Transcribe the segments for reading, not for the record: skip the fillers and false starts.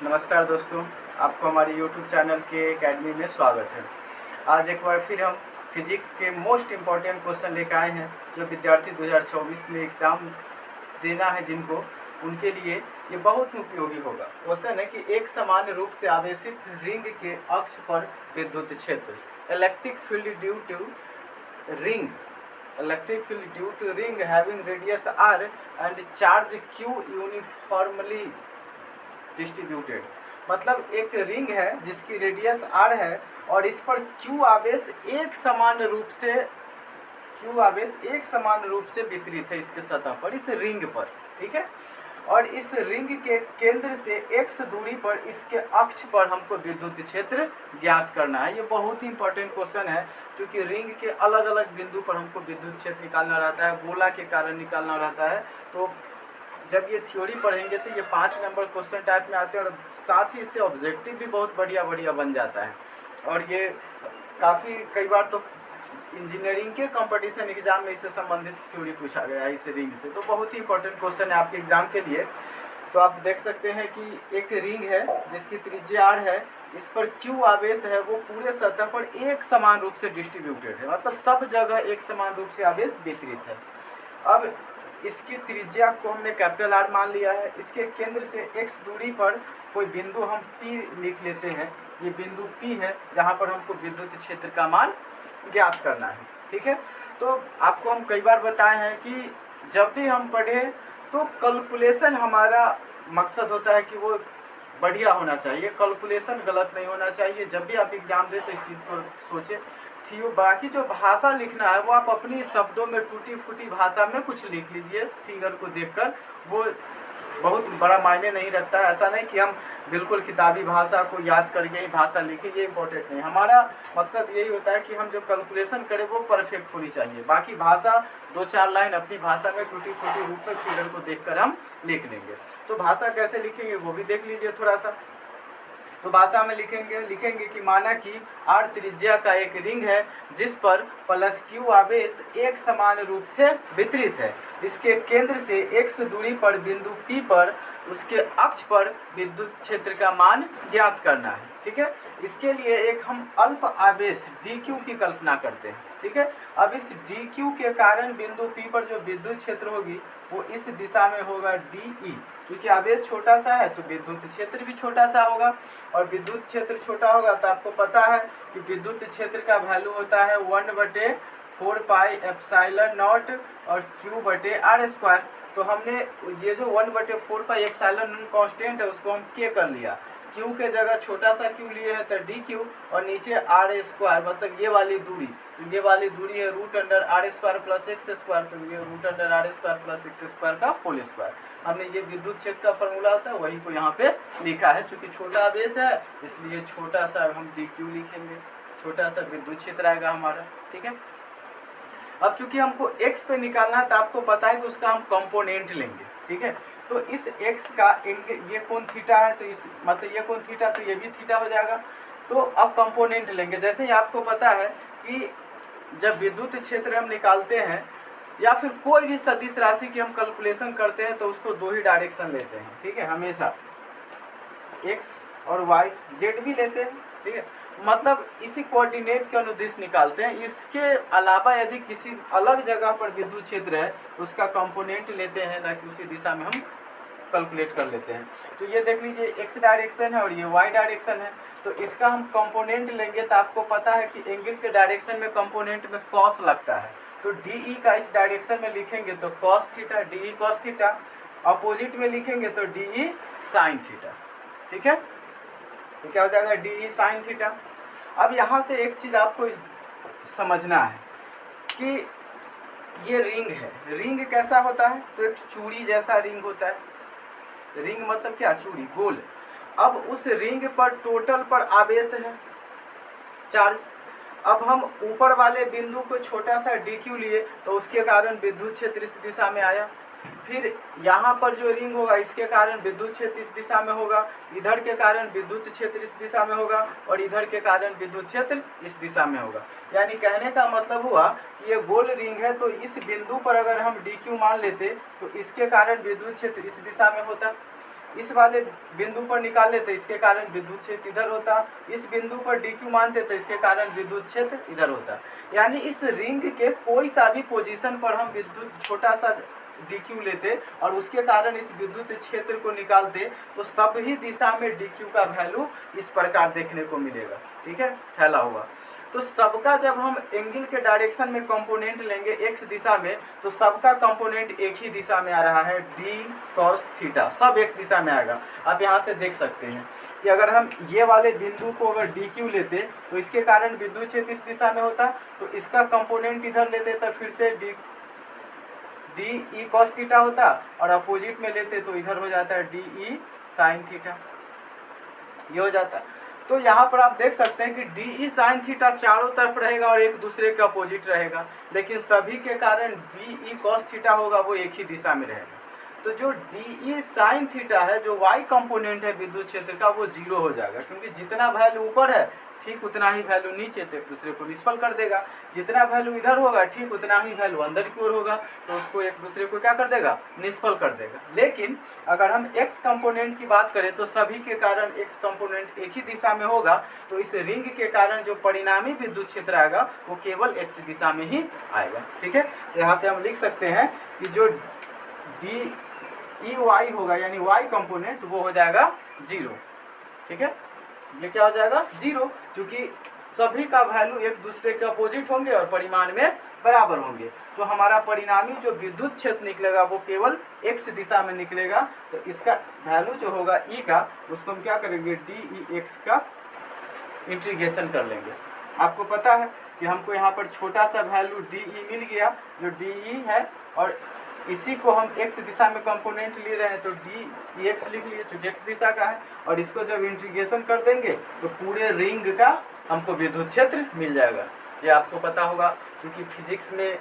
नमस्कार दोस्तों, आपको हमारे YouTube चैनल के एकेडमी में स्वागत है। आज एक बार फिर हम फिजिक्स के मोस्ट इम्पॉर्टेंट क्वेश्चन लेकर आए हैं जो विद्यार्थी 2024 में एग्ज़ाम देना है जिनको, उनके लिए ये बहुत उपयोगी होगा। क्वेश्चन है कि एक समान रूप से आवेशित रिंग के अक्ष पर विद्युत क्षेत्र electric field due to ring having radius r and charge q uniformly distributed. मतलब एक रिंग है जिसकी रेडियस r है और इस पर q आवेश एक समान रूप से वितरित है इसके सतह पर, इस रिंग पर। ठीक है, और इस रिंग के केंद्र से x दूरी पर इसके अक्ष पर हमको विद्युत क्षेत्र ज्ञात करना है। ये बहुत ही इंपॉर्टेंट क्वेश्चन है क्योंकि रिंग के अलग अलग बिंदु पर हमको विद्युत क्षेत्र निकालना रहता है, गोला के कारण निकालना रहता है। तो जब ये थ्योरी पढ़ेंगे तो ये 5 नंबर क्वेश्चन टाइप में आते हैं और साथ ही इससे ऑब्जेक्टिव भी बहुत बढ़िया बन जाता है। और ये काफ़ी कई बार तो इंजीनियरिंग के कंपटीशन एग्जाम में इससे संबंधित थ्योरी पूछा गया है इस रिंग से। तो बहुत ही इंपॉर्टेंट क्वेश्चन है आपके एग्जाम के लिए। तो आप देख सकते हैं कि एक रिंग है जिसकी त्रिज्या r है, इस पर q आवेश है वो पूरे सतह पर एक समान रूप से डिस्ट्रीब्यूटेड है, मतलब सब जगह एक समान रूप से आवेश वितरित है। अब इसकी त्रिज्या को हमने कैपिटल R मान लिया है। इसके केंद्र से x दूरी पर कोई बिंदु हम P लिख लेते हैं। ये बिंदु P है जहाँ पर हमको विद्युत क्षेत्र का मान ज्ञात करना है। ठीक है, तो आपको हम कई बार बताए हैं कि जब भी हम पढ़े तो कैलकुलेशन हमारा मकसद होता है कि वो बढ़िया होना चाहिए, कैलकुलेशन गलत नहीं होना चाहिए। जब भी आप एग्जाम दें तो इस चीज़ को सोचें। बाकी जो भाषा लिखना है वो आप अपनी शब्दों में टूटी फूटी भाषा में कुछ लिख लीजिए फिगर को देखकर, वो बहुत बड़ा मायने नहीं रखता है। ऐसा नहीं कि हम बिल्कुल किताबी भाषा को याद करके ही भाषा लिखें, ये इंपॉर्टेंट नहीं। हमारा मकसद यही होता है कि हम जो कैलकुलेशन करें वो परफेक्ट होनी चाहिए। बाकी भाषा 2-4 लाइन अपनी भाषा में टूटी फूटी रूप में फिगर को देखकर हम लिख लेंगे। तो भाषा कैसे लिखेंगे वो भी देख लीजिए थोड़ा सा। तो भाषा में लिखेंगे कि माना कि r त्रिज्या का एक रिंग है जिस पर प्लस q आवेश एक समान रूप से वितरित है। इसके केंद्र से x दूरी पर बिंदु P पर उसके अक्ष पर विद्युत क्षेत्र का मान ज्ञात करना है। ठीक है, इसके लिए एक हम अल्प आवेश dq की कल्पना करते हैं। ठीक है, अब इस dq के कारण बिंदु P पर जो विद्युत क्षेत्र होगी वो इस दिशा में होगा dE। क्योंकि आवेश छोटा सा है तो विद्युत क्षेत्र भी छोटा सा होगा, और विद्युत क्षेत्र छोटा होगा तो आपको पता है कि विद्युत क्षेत्र का वैल्यू होता है 1/4 पाई एप्सिलॉन नॉट और q/r²। तो हमने ये जो 1/4 पाई एप्सिलॉन कांस्टेंट है उसको हम k कर लिया, q के जगह छोटा सा q लिए है तो dq, और नीचे r² मतलब ये वाली दूरी, तो ये वाली दूरी है √r² प्लस x², तो ये √r² प्लस x² का होल स्क्वायर। हमने ये विद्युत क्षेत्र का फॉर्मूला होता है वही को यहाँ पे लिखा है। चूंकि छोटा आवेश है इसलिए छोटा सा हम dq लिखेंगे, छोटा सा विद्युत क्षेत्र आएगा हमारा। ठीक है, अब चूंकि हमको x पे निकालना है तो आपको पता है कि उसका हम कंपोनेंट लेंगे। ठीक है, तो इस x का ये कोण थीटा है, तो इस मतलब ये कोण थीटा तो ये भी थीटा हो जाएगा। तो अब कंपोनेंट लेंगे। जैसे ही आपको पता है कि जब विद्युत क्षेत्र हम निकालते हैं या फिर कोई भी सदिश राशि की हम कैलकुलेशन करते हैं तो उसको 2 ही डायरेक्शन लेते हैं। ठीक है, हमेशा x और y z भी लेते हैं। ठीक है, मतलब इसी कोऑर्डिनेट के अनुदिश निकालते हैं। इसके अलावा यदि किसी अलग जगह पर विद्युत क्षेत्र है तो उसका कंपोनेंट लेते हैं, ना कि उसी दिशा में हम कैलकुलेट कर लेते हैं। तो ये देख लीजिए x डायरेक्शन है और ये y डायरेक्शन है, तो इसका हम कंपोनेंट लेंगे तो आपको पता है कि एंगल के डायरेक्शन में कंपोनेंट में कॉस लगता है। तो DE का इस डायरेक्शन में लिखेंगे तो cos theta, DE cos theta. Opposite में लिखेंगे तो DE साइन थीटा। ठीक है, तो क्या हो जाएगा DE साइन थीटा। अब यहाँ से एक चीज़ आपको समझना है कि ये रिंग है। रिंग कैसा होता है, तो एक चूड़ी जैसा रिंग होता है। रिंग मतलब क्या, चूड़ी, गोल। अब उस रिंग पर टोटल पर आवेश है चार्ज। अब हम ऊपर वाले बिंदु को छोटा सा dq लिए तो उसके कारण विद्युत क्षेत्र इस दिशा में आया। फिर यहाँ पर जो रिंग होगा इसके कारण विद्युत क्षेत्र इस दिशा में होगा, इधर के कारण विद्युत क्षेत्र इस दिशा में होगा, और इधर के कारण विद्युत क्षेत्र इस दिशा में होगा। यानी कहने का मतलब हुआ कि ये गोल रिंग है तो इस बिंदु पर अगर हम dq मान लेते तो इसके कारण विद्युत क्षेत्र इस दिशा में होता, इस वाले बिंदु पर निकाल लेते, इसके कारण विद्युत क्षेत्र इधर होता, इस बिंदु पर dq मानते तो इसके कारण विद्युत क्षेत्र इधर होता। यानी इस रिंग के कोई सा भी पोजीशन पर हम विद्युत छोटा सा dq लेते और उसके कारण इस विद्युत क्षेत्र को निकालते तो सभी दिशा में dq का वैल्यू इस प्रकार देखने को मिलेगा, ठीक है, फैला हुआ। तो सबका जब हम एंगल के डायरेक्शन में कंपोनेंट लेंगे x दिशा में, तो सबका कंपोनेंट एक ही दिशा में आ रहा है, d cos थीटा, सब एक दिशा में आएगा। आप यहाँ से देख सकते हैं कि अगर हम ये वाले बिंदु को अगर dq लेते तो इसके कारण विद्युत क्षेत्र इस दिशा में होता, तो इसका कंपोनेंट इधर लेते तो फिर से डी cos थीटा होता, और अपोजिट में लेते तो इधर हो जाता है डी sin थीटा, ये हो जाता। तो यहाँ पर आप देख सकते हैं कि डी sin थीटा चारों तरफ रहेगा और एक दूसरे के अपोजिट रहेगा, लेकिन सभी के कारण डी cos थीटा होगा वो एक ही दिशा में रहेगा। तो जो डी sin थीटा है, जो y कंपोनेंट है विद्युत क्षेत्र का, वो 0 हो जाएगा, क्योंकि जितना वैल्यू ऊपर है ठीक उतना ही वैल्यू नीचे तो एक दूसरे को निष्फल कर देगा, जितना वैल्यू इधर होगा ठीक उतना ही वैल्यू अंदर की ओर होगा, तो उसको एक दूसरे को क्या कर देगा, निष्फल कर देगा। लेकिन अगर हम x कंपोनेंट की बात करें तो सभी के कारण x कंपोनेंट एक ही दिशा में होगा, तो इस रिंग के कारण जो परिणामी विद्युत क्षेत्र आएगा वो केवल x दिशा में ही आएगा, ठीक है। तो यहाँ से हम लिख सकते हैं कि जो डी वाई होगा यानी y कंपोनेंट वो हो जाएगा 0, ठीक है, ये क्या हो जाएगा 0, क्योंकि सभी का वैल्यू एक दूसरे के अपोजिट होंगे और परिमाण में बराबर होंगे। तो हमारा परिणामी जो विद्युत क्षेत्र निकलेगा वो केवल x दिशा में निकलेगा, तो इसका वैल्यू जो होगा E का, उसको हम क्या करेंगे डी x का इंटीग्रेशन कर लेंगे। आपको पता है कि हमको यहाँ पर छोटा सा वैल्यू डी मिल गया, जो डी है, और इसी को हम x दिशा में कंपोनेंट ले रहे हैं तो डी x लिख लिए चूँकि x दिशा का है, और इसको जब इंटीग्रेशन कर देंगे तो पूरे रिंग का हमको विद्युत क्षेत्र मिल जाएगा। ये आपको पता होगा, क्योंकि फिजिक्स में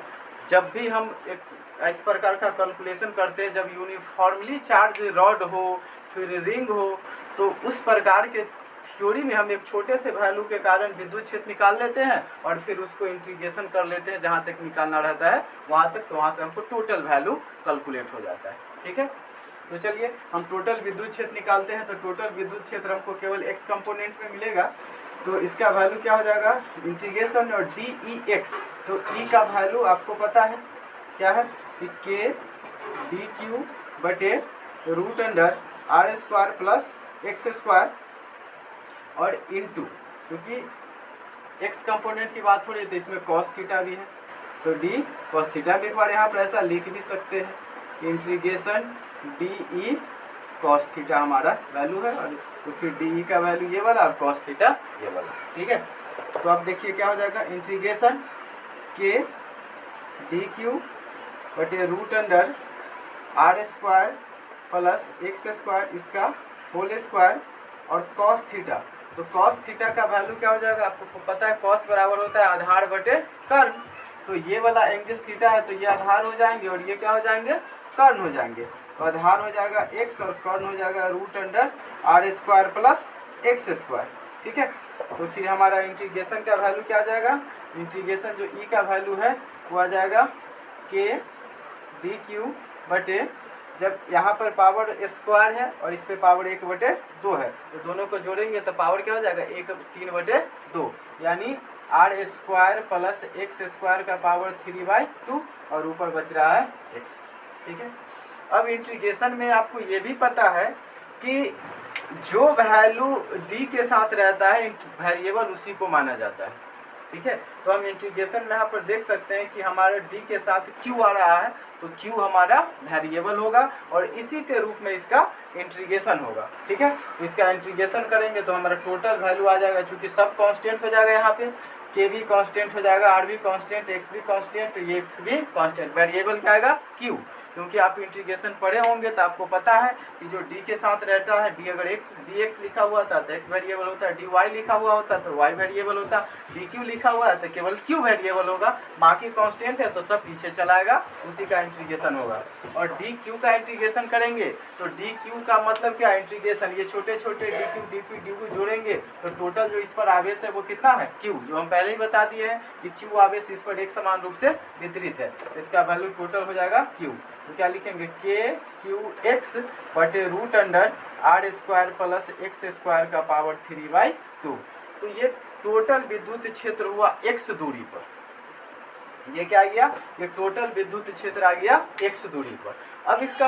जब भी हम एक इस प्रकार का कैलकुलेशन करते हैं, जब यूनिफॉर्मली चार्ज रॉड हो फिर रिंग हो, तो उस प्रकार के थ्योरी में हम एक छोटे से वैल्यू के कारण विद्युत क्षेत्र निकाल लेते हैं और फिर उसको इंटीग्रेशन कर लेते हैं जहाँ तक निकालना रहता है वहाँ तक, तो वहाँ से हमको टोटल वैल्यू कैलकुलेट हो जाता है, ठीक है। तो चलिए हम टोटल विद्युत क्षेत्र निकालते हैं। तो टोटल विद्युत क्षेत्र हमको केवल x कंपोनेंट में मिलेगा, तो इसका वैल्यू क्या हो जाएगा इंटीग्रेशन और डी एक्स। तो e का वैल्यू आपको पता है क्या है कि k डी क्यू बटे root under r square plus x square और इनटू, क्योंकि x कंपोनेंट की बात हो रही है तो इसमें cos थीटा भी है, तो d cos थीटा भी एक बार यहाँ पर ऐसा लिख भी सकते हैं, इंटीग्रेशन डी cos थीटा हमारा वैल्यू है, और तो फिर डी का वैल्यू ये वाला और cos थीटा ये वाला, ठीक है। तो अब देखिए क्या हो जाएगा इंटीग्रेशन के डी क्यू बटे root under r square plus x square इसका होल स्क्वायर और cos थीटा। तो cos थीटा का वैल्यू क्या हो जाएगा, आपको पता है cos बराबर होता है आधार बटे कर्ण, तो ये वाला एंगल थीटा है तो ये आधार हो जाएंगे और ये क्या हो जाएंगे कर्ण हो जाएंगे। तो आधार हो जाएगा x और कर्ण हो जाएगा root under r square plus x square, ठीक है। तो फिर हमारा इंटीग्रेशन का वैल्यू क्या आ जाएगा, इंटीग्रेशन जो e का वैल्यू है वो आ जाएगा k डी क्यू बटे, जब यहाँ पर पावर स्क्वायर है और इस पे पावर 1/2 है, तो दोनों को जोड़ेंगे तो पावर क्या हो जाएगा 1/3/2, यानी r square plus x square का पावर 3/2 और ऊपर बच रहा है x, ठीक है। अब इंटीग्रेशन में आपको ये भी पता है कि जो वैल्यू d के साथ रहता है वेरिएबल उसी को माना जाता है, ठीक है। तो हम इंटीग्रेशन में यहाँ पर देख सकते हैं कि हमारा d के साथ q आ रहा है, तो q हमारा वेरिएबल होगा और इसी के रूप में इसका इंटीग्रेशन होगा, ठीक है। तो इसका इंटीग्रेशन करेंगे तो हमारा टोटल वैल्यू आ जाएगा, चूँकि सब कांस्टेंट हो जाएगा, यहाँ पे k भी कांस्टेंट हो जाएगा, r भी कांस्टेंट, x भी कांस्टेंट, ये x भी कांस्टेंट, वेरिएबल क्या आएगा q। क्योंकि आप इंटीग्रेशन पढ़े होंगे तो आपको पता है कि जो d के साथ रहता है, d अगर dx लिखा हुआ था तो x वेरिएबल होता है, dy लिखा हुआ होता तो y वेरिएबल होता, dq लिखा हुआ है तो केवल q वेरिएबल होगा, बाकी कांस्टेंट है तो सब पीछे चला आएगा, उसी का इंटीग्रेशन होगा। और dq का इंटीग्रेशन करेंगे तो dq का मतलब क्या, इंटीग्रेशन ये छोटे छोटे dq जोड़ेंगे तो टोटल जो इस पर आवेश है वो कितना है q, जो हम पहले ही बता दिए हैं कि क्यू आवेश इस पर एक समान रूप से वितरित है, इसका वैल्यू टोटल हो जाएगा क्यू। तो क्या लिखेंगे, के क्यू एक्स बटे root under r square plus x square का पावर 3/2। तो ये टोटल विद्युत क्षेत्र हुआ एक्स दूरी पर। ये क्या आ गया, ये टोटल विद्युत क्षेत्र आ गया एक्स दूरी पर। अब इसका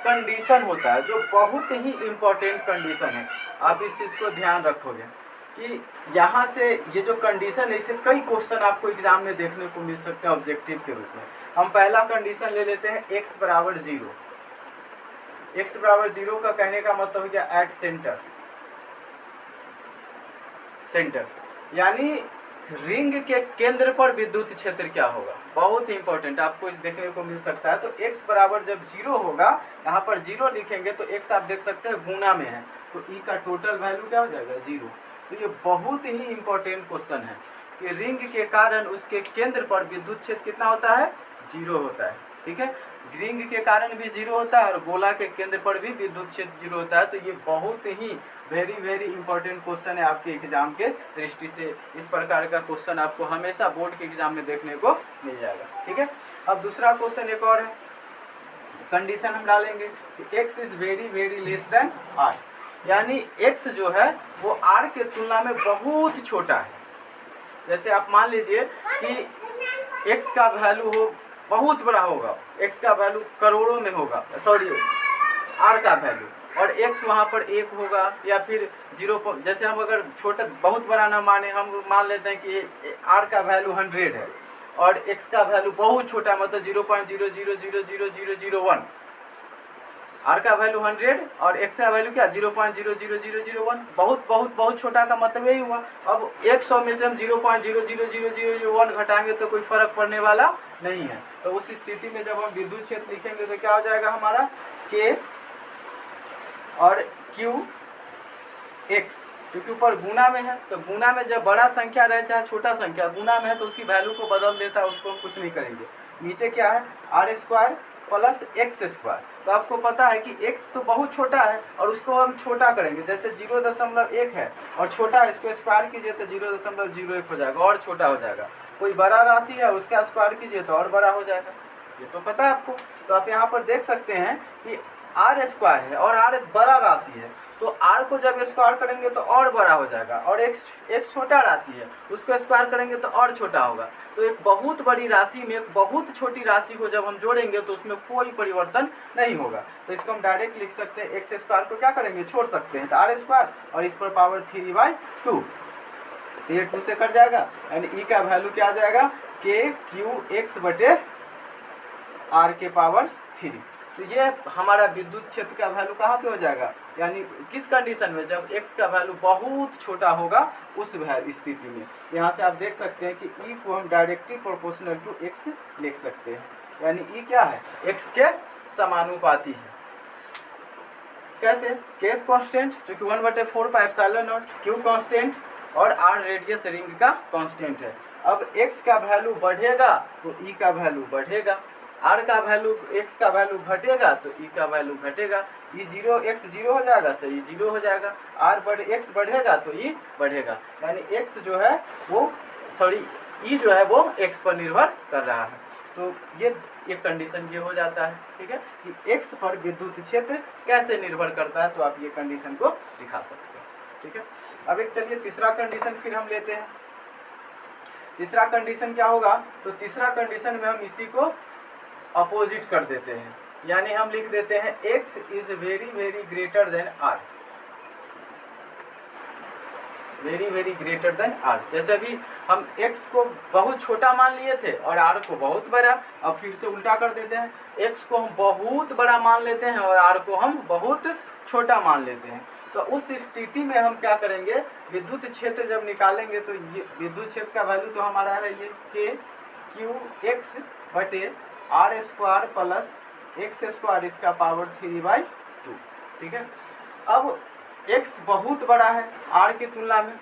कंडीशन होता है जो बहुत ही इम्पोर्टेंट कंडीशन है, आप इस चीज़ को ध्यान रखोगे कि यहाँ से ये जो कंडीशन है इससे कई क्वेश्चन आपको एग्जाम में देखने को मिल सकते हैं ऑब्जेक्टिव के रूप में। हम पहला कंडीशन ले लेते हैं x बराबर 0। x बराबर 0 का कहने का मतलब हो गया एट सेंटर, सेंटर यानी रिंग के केंद्र पर विद्युत क्षेत्र क्या होगा, बहुत ही इंपॉर्टेंट आपको इस देखने को मिल सकता है। तो x बराबर जब 0 होगा, यहाँ पर 0 लिखेंगे तो x आप देख सकते हैं गुना में है, तो E का टोटल वैल्यू क्या हो जाएगा 0। तो ये बहुत ही इंपॉर्टेंट क्वेश्चन है कि रिंग के कारण उसके केंद्र पर विद्युत क्षेत्र कितना होता है, 0 होता है। ठीक है, रिंग के कारण भी 0 होता है और गोला के केंद्र पर भी विद्युत क्षेत्र 0 होता है। तो ये बहुत ही वेरी इंपॉर्टेंट क्वेश्चन है आपके एग्जाम के दृष्टि से। इस प्रकार का क्वेश्चन आपको हमेशा बोर्ड के एग्जाम में देखने को मिल जाएगा। ठीक है, अब दूसरा क्वेश्चन एक और है, कंडीशन हम डालेंगे कि x is very less than r, यानी x जो है वो r के तुलना में बहुत छोटा है। जैसे आप मान लीजिए कि x का वैल्यू हो बहुत बड़ा होगा, x का वैल्यू करोड़ों में होगा, सॉरी r का वैल्यू, और x वहाँ पर 1 होगा या फिर 0, जैसे हम अगर छोटा बहुत बड़ा ना माने, हम मान लेते हैं कि r का वैल्यू 100 है और x का वैल्यू बहुत छोटा मतलब 0.0000001, r का वैल्यू 100 और x का वैल्यू क्या 0.00001, बहुत छोटा का मतलब यही हुआ। अब 100 में से हम 0.00001 घटाएंगे तो कोई फर्क पड़ने वाला नहीं है। तो उस स्थिति में जब हम विद्युत क्षेत्र लिखेंगे तो क्या हो जाएगा हमारा, k और क्यू एक्स, क्योंकि ऊपर गुना में है, तो गुना में जब बड़ा संख्या रहे चाहे छोटा संख्या, गुना में है तो उसकी वैल्यू को बदल देता है, उसको हम कुछ नहीं करेंगे। नीचे क्या है, r square plus x square, तो आपको पता है कि x तो बहुत छोटा है और उसको हम छोटा करेंगे, जैसे 0.1 है और छोटा है, इसको स्क्वायर कीजिए तो 0.01 हो जाएगा और छोटा हो जाएगा। कोई बड़ा राशि है उसका स्क्वायर कीजिए तो और बड़ा हो जाएगा, ये तो पता है आपको। तो आप यहाँ पर देख सकते हैं कि आर स्क्वायर है और आर बड़ा राशि है, तो आर को जब स्क्वायर करेंगे तो और बड़ा हो जाएगा, और एक छोटा राशि है उसको स्क्वायर करेंगे तो और छोटा होगा। तो एक बहुत बड़ी राशि में एक बहुत छोटी राशि को जब हम जोड़ेंगे तो उसमें कोई परिवर्तन नहीं होगा। तो इसको हम डायरेक्ट लिख सकते हैं, एक्स स्क्वायर को क्या करेंगे, छोड़ सकते हैं, तो आर स्क्वायर और इस पर पावर 3/2, तो ये 2 से कट जाएगा, यानी ई का वैल्यू क्या आ जाएगा, के क्यू एक्स बटे आर के पावर 3। तो ये हमारा विद्युत क्षेत्र का वैल्यू कहाँ पे हो जाएगा, यानी किस कंडीशन में, जब x का वैल्यू बहुत छोटा होगा उस स्थिति में। यहाँ से आप देख सकते हैं कि E को हम डायरेक्टली प्रोपोर्शनल टू x लिख सकते हैं, यानी E क्या है, x के समानुपाती है। कैसे, k कांस्टेंट जो कि 1/4πε0, q कांस्टेंट और r रेडियस रिंग का कांस्टेंट है। अब x का वैल्यू बढ़ेगा तो E का वैल्यू बढ़ेगा, r का वैल्यू x का वैल्यू घटेगा तो E का वैल्यू घटेगा, x 0 हो जाएगा तो E 0 हो जाएगा, x बढ़ेगा तो E बढ़ेगा, यानी x जो है वो E जो है वो x पर निर्भर कर रहा है। तो ये एक कंडीशन ये हो जाता है, ठीक है, कि x पर विद्युत क्षेत्र कैसे निर्भर करता है, तो आप ये कंडीशन को दिखा सकते हैं। ठीक है, अब एक चलिए तीसरा कंडीशन फिर हम लेते हैं। तीसरा कंडीशन क्या होगा, तो तीसरा कंडीशन में हम इसी को अपोजिट कर देते हैं, यानी हम लिख देते हैं x is very greater than r, very greater than r। जैसे अभी हम x को बहुत छोटा मान लिए थे और r को बहुत बड़ा, अब फिर से उल्टा कर देते हैं, x को हम बहुत बड़ा मान लेते हैं और r को हम बहुत छोटा मान लेते हैं। तो उस स्थिति में हम क्या करेंगे, विद्युत क्षेत्र जब निकालेंगे तो ये विद्युत क्षेत्र का वैल्यू तो हमारा है ये के क्यू एक्स बटे r square plus x square इसका पावर 3/2। ठीक है, अब x बहुत बड़ा है r की तुलना में,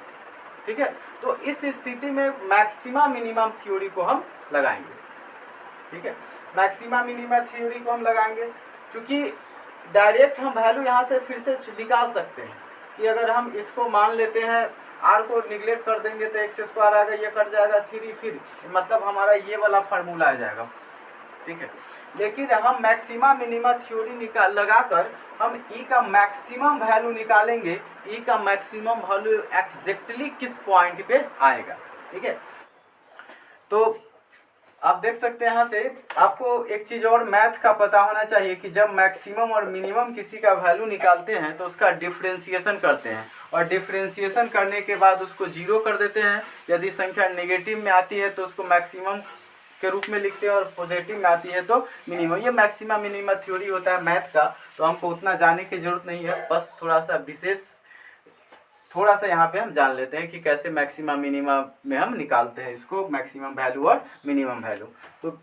ठीक है, तो इस स्थिति में मैक्सिमा मिनिमम थ्योरी को हम लगाएंगे। ठीक है, मैक्सिमा मिनिमम थ्योरी को हम लगाएंगे, क्योंकि डायरेक्ट हम वैल्यू यहाँ से फिर से निकाल सकते हैं कि अगर हम इसको मान लेते हैं, आर को निगलेक्ट कर देंगे तो एक्स स्क्वायर आएगा, ये कट जाएगा 3, फिर मतलब हमारा ये वाला फार्मूला आ जाएगा, ठीक है। लेकिन हम मैक्सिमा मिनिमा थ्योरी लगाकर हम ई का मैक्सिमम वैल्यू निकालेंगे, ई का मैक्सिमम वैल्यू एग्जैक्टली किस पॉइंट पे आएगा, ठीक है। तो आप देख सकते हैं यहाँ से आपको एक चीज़ और मैथ का पता होना चाहिए कि जब मैक्सिमम और मिनिमम किसी का वैल्यू निकालते हैं तो उसका डिफ्रेंशिएशन करते हैं, और डिफ्रेंशिएशन करने के बाद उसको जीरो कर देते हैं। यदि संख्या नेगेटिव में आती है तो उसको मैक्सिमम के रूप में लिखते हैं, और पॉजिटिव में आती है तो मिनिमम। ये मैक्सिमा मिनिमा थ्योरी होता है मैथ का, तो हमको उतना जानने की जरूरत नहीं है, बस थोड़ा सा यहाँ पे हम जान लेते हैं कि कैसे मैक्सिमा मिनिमा में हम निकालते हैं इसको, मैक्सिमम वैल्यू और मिनिमम वैल्यू। तो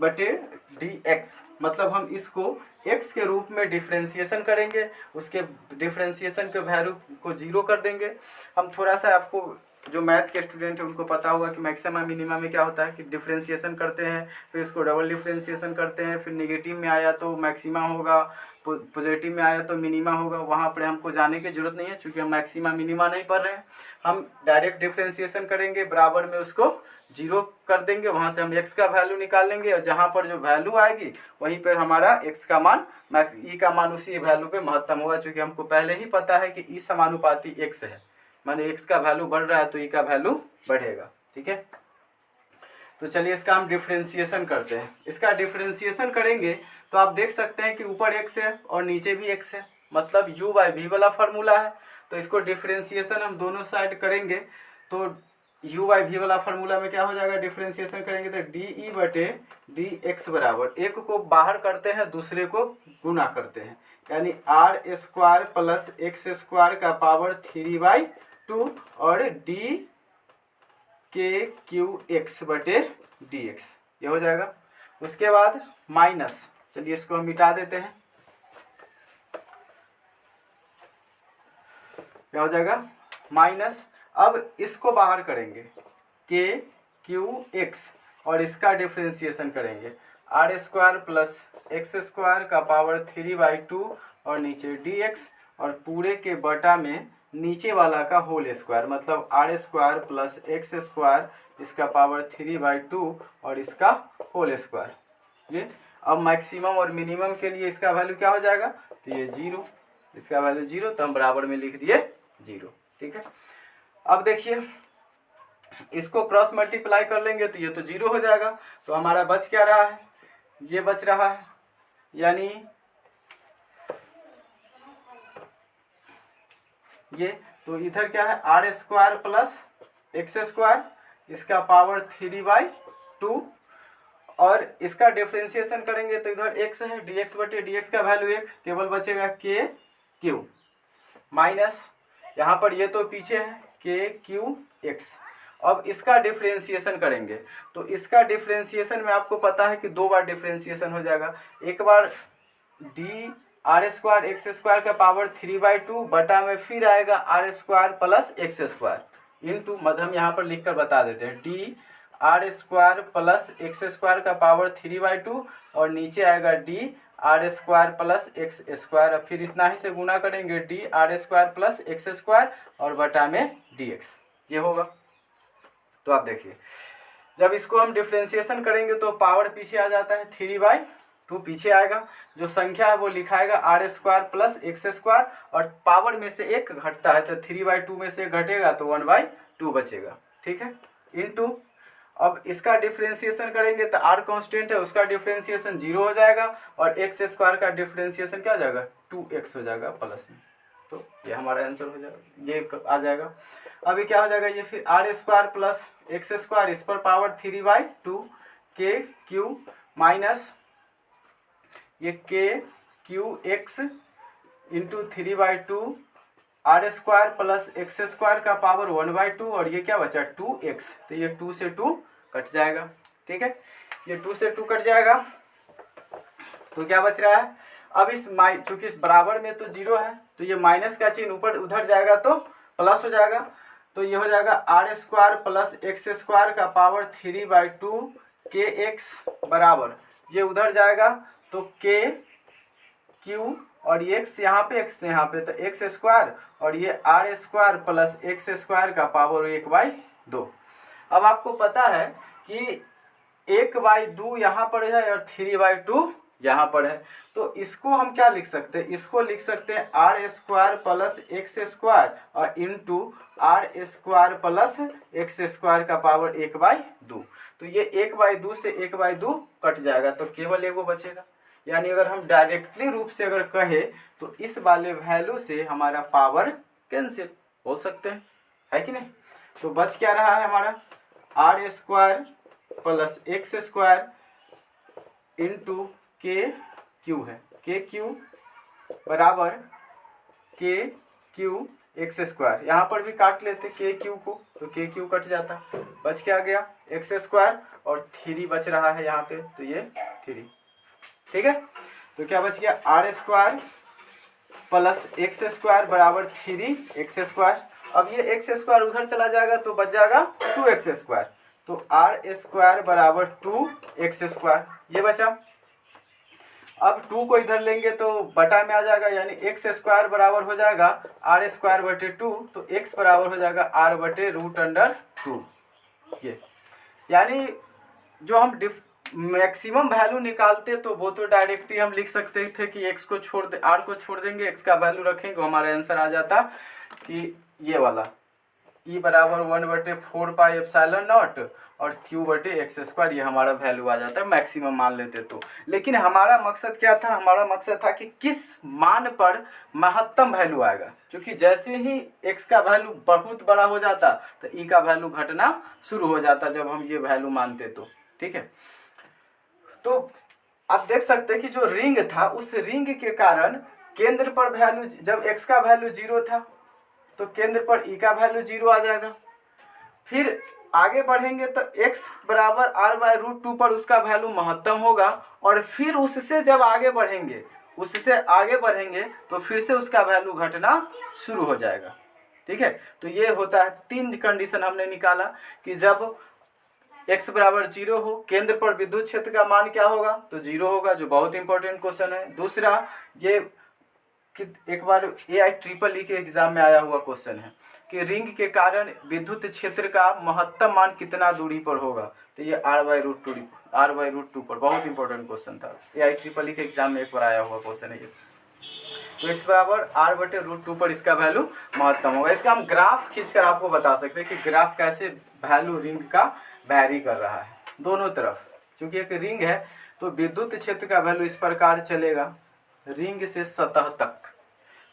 d/dx मतलब हम इसको x के रूप में डिफ्रेंशिएशन करेंगे, उसके डिफ्रेंशिएशन के वैल्यू को जीरो कर देंगे। हम थोड़ा सा, आपको जो मैथ के स्टूडेंट है उनको पता होगा कि मैक्सिमा मिनिमा में क्या होता है कि डिफ्रेंशिएशन करते हैं, फिर उसको डबल डिफ्रेंशिएशन करते हैं, फिर नेगेटिव में आया तो मैक्सिमा होगा, पॉजिटिव में आया तो मिनिमा होगा। वहाँ पर हमको जाने की जरूरत नहीं है, क्योंकि हम मैक्सिमा मिनिमा नहीं पढ़ रहे हैं। हम डायरेक्ट डिफ्रेंशिएशन करेंगे, बराबर में उसको जीरो कर देंगे, वहाँ से हम x का वैल्यू निकाल लेंगे, और जहाँ पर जो वैल्यू आएगी वहीं पर हमारा x का मान, ई का मान उसी वैल्यू पे महत्तम होगा, क्योंकि हमको पहले ही पता है कि ई समानुपाती x है, माने x का वैल्यू बढ़ रहा है तो ई का वैल्यू बढ़ेगा, ठीक है। तो चलिए इसका हम डिफ्रेंशिएशन करते हैं। इसका डिफ्रेंशिएशन करेंगे तो आप देख सकते हैं कि ऊपर x है और नीचे भी x है, मतलब u/v वाला फार्मूला है। तो इसको डिफ्रेंशिएशन हम दोनों साइड करेंगे तो u/v वाला फार्मूला में क्या हो जाएगा, डिफ्रेंशिएशन करेंगे तो d/dx बराबर, एक को बाहर करते हैं दूसरे को गुना करते हैं, यानी r² प्लस x² का पावर 3/2 और dkqx/dx, ये हो जाएगा। उसके बाद माइनस, चलिए इसको हम मिटा देते हैं, क्या हो जाएगा माइनस। अब इसको बाहर करेंगे kqx और इसका डिफ्रेंशिएशन करेंगे r² प्लस x² का पावर 3/2 और नीचे dx, और पूरे के बटा में नीचे वाला का होल स्क्वायर, मतलब r² प्लस x² इसका पावर 3/2 और इसका होल स्क्वायर। ये अब मैक्सिमम और मिनिमम के लिए इसका वैल्यू क्या हो जाएगा, तो ये 0, इसका वैल्यू 0, तो हम बराबर में लिख दिए 0, ठीक है। अब देखिए इसको क्रॉस मल्टीप्लाई कर लेंगे तो ये तो 0 हो जाएगा, तो हमारा बच क्या रहा है, ये बच रहा है, यानी ये, तो इधर क्या है r² प्लस x² इसका पावर 3/2, और इसका डिफ्रेंशिएशन करेंगे तो इधर x है, dx/dx का वैल्यू 1, केवल बचेगा kq माइनस, यहाँ पर ये तो पीछे है kqx। अब इसका डिफ्रेंशिएशन करेंगे तो इसका डिफ्रेंशिएशन में आपको पता है कि 2 बार डिफ्रेंशिएशन हो जाएगा, एक बार r² x² का पावर 3/2 बटा में फिर आएगा r² प्लस x² इंटू, हम यहाँ पर लिख कर बता देते हैं, d r² प्लस x² का पावर 3/2 और नीचे आएगा d r² प्लस x², फिर इतना ही से गुना करेंगे d r² प्लस x² और बटा में dx, ये होगा। तो आप देखिए जब इसको हम डिफ्रेंशिएशन करेंगे तो पावर पीछे आ जाता है, 3/2 पीछे आएगा, जो संख्या है वो लिखाएगा r² प्लस x² और पावर में से एक घटता है तो 3/2 में से घटेगा तो 1/2 बचेगा, ठीक है, इनटू। अब इसका डिफ्रेंशिएशन करेंगे तो r कांस्टेंट है, उसका डिफ्रेंशिएशन 0 हो जाएगा और x² का डिफ्रेंशिएशन क्या हो जाएगा 2x हो जाएगा प्लस में, तो ये हमारा आंसर हो जाएगा, ये आ जाएगा। अभी क्या हो जाएगा, ये फिर r² प्लस x² इस पर पावर 3/2 kq माइनस ये kqx into 3/2 r² plus x² का पावर 1/2 और ये क्या बचा 2x, तो ये 2 से 2 कट जाएगा, ठीक है, ये 2 से 2 कट जाएगा, तो क्या बच रहा है। अब इस चूंकि इस बराबर में तो 0 है तो ये माइनस का चिन्ह ऊपर उधर जाएगा तो प्लस हो जाएगा, तो ये हो जाएगा r² प्लस x² का पावर 3/2 kx बराबर, ये उधर जाएगा तो kqx और ये x यहाँ पे x यहाँ पे, तो एक्स स्क्वायर और ये r square plus x square का पावर 1/2। अब आपको पता है कि 1/2 यहाँ पर है और 3/2 यहाँ पर है, तो इसको हम क्या लिख सकते हैं, इसको लिख सकते हैं R square plus x square और into R square plus x square का पावर 1/2। तो ये 1/2 से 1/2 कट जाएगा तो केवल एगो बचेगा। यानी अगर हम डायरेक्टली रूप से अगर कहें तो इस वाले वैल्यू से हमारा पावर कैंसिल हो सकते हैं, है कि नहीं। तो बच क्या रहा है हमारा r square plus x square into k q है, के क्यू बराबर के क्यू एक्स स्क्वायर। यहाँ पर भी काट लेते के क्यू को, तो के क्यू कट जाता, बच क्या गया एक्स स्क्वायर और 3 बच रहा है यहाँ पे, तो ये 3, ठीक है। तो क्या बच गया r square plus x square बराबर 3 एक्स स्क्वायर। अब ये एक्स स्क्वायर उधर चला जाएगा तो बच जाएगा 2 एक्स स्क्वायर, तो आर स्क्वायर बराबर 2 एक्स स्क्वायर, ये बचा। अब 2 को इधर लेंगे तो बटा में आ जाएगा, यानी एक्स स्क्वायर बराबर हो जाएगा आर स्क्वायर बटे 2, तो एक्स बराबर हो जाएगा आर बटे √2। ये यानी जो हम मैक्सिमम वैल्यू निकालते तो वो तो डायरेक्टली हम लिख सकते थे कि एक्स को छोड़ दे, आर को छोड़ देंगे, एक्स का वैल्यू रखेंगे, हमारा आंसर आ जाता कि ये वाला ई बराबर 1/4πε0 और क्यू बटे एक्स स्क्वायर, ये हमारा वैल्यू आ जाता है मैक्सिमम मान लेते तो। लेकिन हमारा मकसद क्या था, हमारा मकसद था कि किस मान पर महत्तम वैल्यू आएगा, क्योंकि जैसे ही एक्स का वैल्यू बहुत बड़ा हो जाता तो ई का वैल्यू घटना शुरू हो जाता जब हम ये वैल्यू मानते तो, ठीक है। तो आप देख सकते हैं कि जो रिंग था उस रिंग के कारण केंद्र पर वैल्यू, जब एक्स का वैल्यू 0 था तो केंद्र पर ई का वैल्यू 0 आ जाएगा। फिर आगे बढ़ेंगे तो x बराबर r/√2 पर उसका वैल्यू महत्तम होगा, और फिर उससे जब आगे बढ़ेंगे तो फिर से उसका वैल्यू घटना शुरू हो जाएगा, ठीक है। तो ये होता है 3 कंडीशन हमने निकाला कि जब x बराबर 0 हो, केंद्र पर विद्युत क्षेत्र का मान क्या होगा, तो 0 होगा, जो बहुत इंपॉर्टेंट क्वेश्चन है। दूसरा ये कि एक बार AIEEE के एग्जाम में आया हुआ क्वेश्चन है कि रिंग के कारण विद्युत क्षेत्र का महत्तम मान कितना दूरी पर होगा, तो ये r/√2 पर, बहुत इंपॉर्टेंट क्वेश्चन था, AIEEE के एग्जाम में एक बार आया हुआ क्वेश्चन है ये। तो x बराबर r/√2 पर इसका वैल्यू महत्तम होगा। इसका हम ग्राफ खींचकर आपको बता सकते हैं कि ग्राफ कैसे वैल्यू रिंग का वैरी कर रहा है दोनों तरफ। क्योंकि एक रिंग है तो विद्युत क्षेत्र का वैल्यू इस प्रकार चलेगा, रिंग से सतह तक,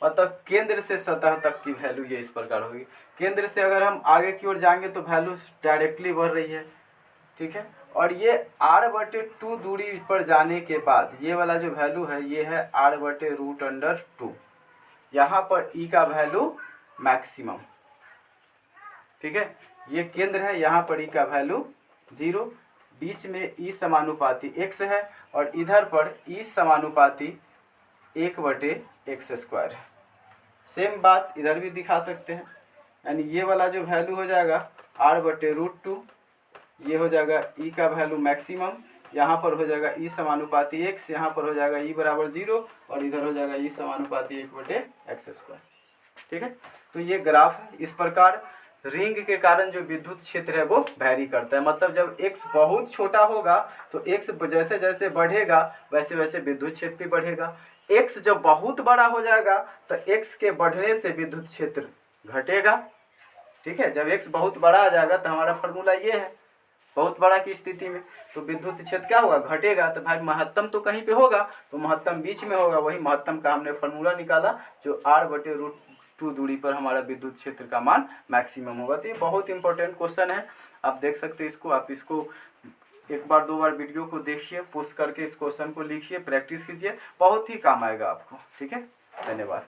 मतलब केंद्र से सतह तक की वैल्यू ये इस प्रकार होगी। केंद्र से अगर हम आगे की ओर जाएंगे तो वैल्यू डायरेक्टली बढ़ रही है, ठीक है। और ये r/2 दूरी पर जाने के बाद ये वाला जो वैल्यू है ये है r/√2। यहाँ पर ई का वैल्यू मैक्सिमम, ठीक है, ये केंद्र है, यहाँ पर ई का वैल्यू 0, बीच में ई समानुपाती x है और इधर पर ई समानुपाती 1/x² है। सेम बात इधर भी दिखा सकते हैं, यानी ये वाला जो वैल्यू हो जाएगा r/√2, ये हो जाएगा ई का वैल्यू मैक्सिमम, यहाँ पर हो जाएगा ई समानुपाती x, यहाँ पर हो जाएगा ई बराबर 0 और इधर हो जाएगा ई समानुपाती 1/x², ठीक है। तो ये ग्राफ है। इस प्रकार रिंग के कारण जो विद्युत क्षेत्र है वो वैरी करता है, मतलब जब x बहुत छोटा होगा तो x जैसे जैसे बढ़ेगा वैसे वैसे विद्युत क्षेत्र भी बढ़ेगा। x जब बहुत बड़ा हो जाएगा तो x के बढ़ने से विद्युत क्षेत्र घटेगा, ठीक है। जब x बहुत बड़ा आ जाएगा तो हमारा फॉर्मूला ये है, बहुत बड़ा की स्थिति में तो विद्युत क्षेत्र क्या होगा, घटेगा। तो भाई महत्तम तो कहीं पे होगा, तो महत्तम बीच में होगा, वही महत्तम का हमने फॉर्मूला निकाला जो r/√2 दूरी पर हमारा विद्युत क्षेत्र का मान मैक्सिमम होगा। तो ये बहुत इंपॉर्टेंट क्वेश्चन है, आप देख सकते हैं इसको। आप इसको एक बार 2 बार वीडियो को देखिए, पोस्ट करके इस क्वेश्चन को लिखिए, प्रैक्टिस कीजिए, बहुत ही काम आएगा आपको, ठीक है। धन्यवाद।